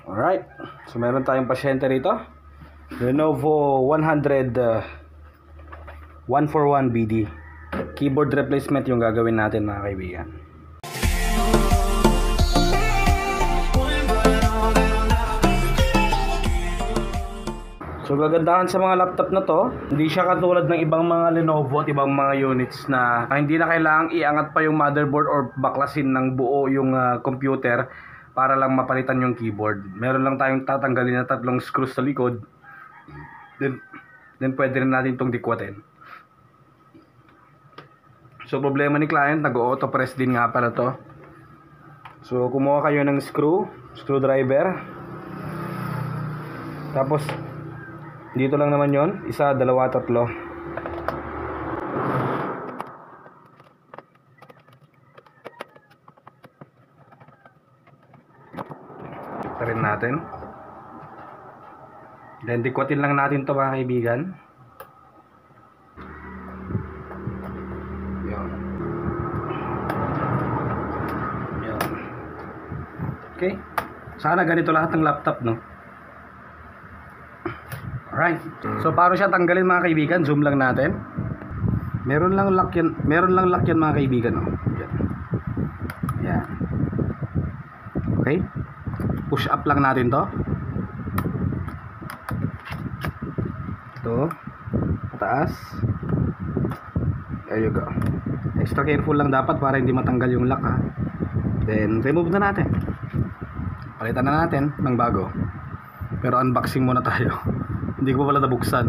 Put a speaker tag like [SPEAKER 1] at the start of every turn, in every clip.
[SPEAKER 1] Alright, so meron tayong pasyente rito. Lenovo 141 BD. Keyboard replacement yung gagawin natin mga kaibigan. So gagandahan sa mga laptop na to, hindi siya katulad ng ibang mga Lenovo at ibang mga units na hindi na kailangang iangat pa yung motherboard or baklasin ng buo yung computer para lang mapalitan yung keyboard. Meron lang tayong tatanggalin na 3 screws sa likod. Then pwede rin natin itong dikwatin. So problema ni client, nag-auto press din nga pala to. So kumuha kayo ng screwdriver. Tapos dito lang naman yon, 1, 2, 3. Rin natin. Then dikwatin lang natin to mga kaibigan. Yan. Yan. Okay. Sana ganito lahat ng laptop, no? Alright. So paano siya tanggalin mga kaibigan? Zoom lang natin. Meron lang lock yan mga kaibigan, no? Yan. Yan. Okay. Push up lang natin to. Ito. Pataas. There you go. Extra careful lang dapat para hindi matanggal yung lock, ha. Then remove na natin. Palitan na natin ng bago. Pero unboxing muna tayo. Hindi ko pala nabuksan.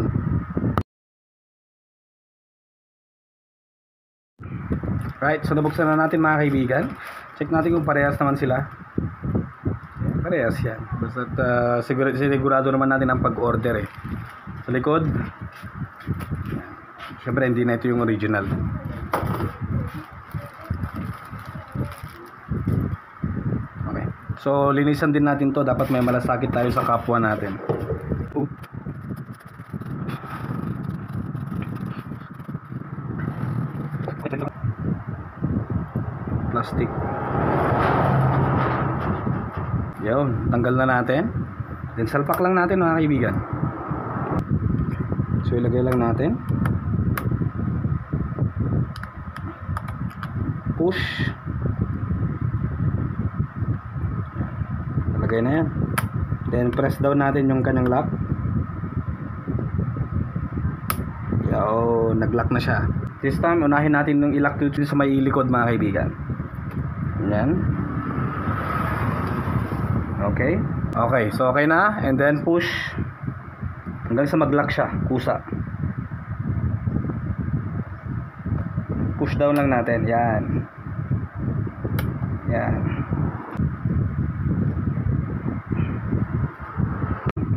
[SPEAKER 1] Right, so nabuksan na natin mga kaibigan. Check natin kung parehas naman sila. Parehas yan. Basta sigurado naman natin ang pag-order, eh. Sa likod, syempre hindi na ito yung original. Okay. So linisan din natin to. Dapat may malasakit tayo sa kapwa natin. Plastic. Yun, tanggal na natin. Then salpak lang natin mga kaibigan. So ilagay lang natin. Push. Ilagay na yan. Then press down natin yung kanyang lock. Yun, nag-lock na siya. This time, unahin natin yung i-lock dito sa may likod mga kaibigan. Yan. Okay. Okay, so okay na. And then push hanggang sa mag-lock siya, kusa. Push down lang natin. Yan. Yan.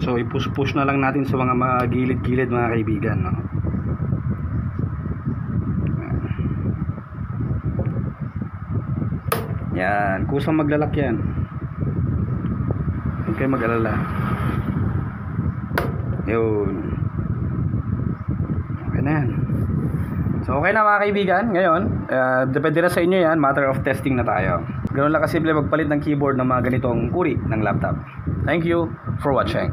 [SPEAKER 1] So i-push na lang natin sa mga gilid-gilid mga kaibigan, no? Yan, kusang maglalak yan. Huwag kayo mag-alala. Yun. Okay na yan. So okay na mga kaibigan. Ngayon, depende na sa inyo yan. Matter of testing na tayo. Ganun lang kasimple magpalit ng keyboard ng mga ganitong uri ng laptop. Thank you for watching.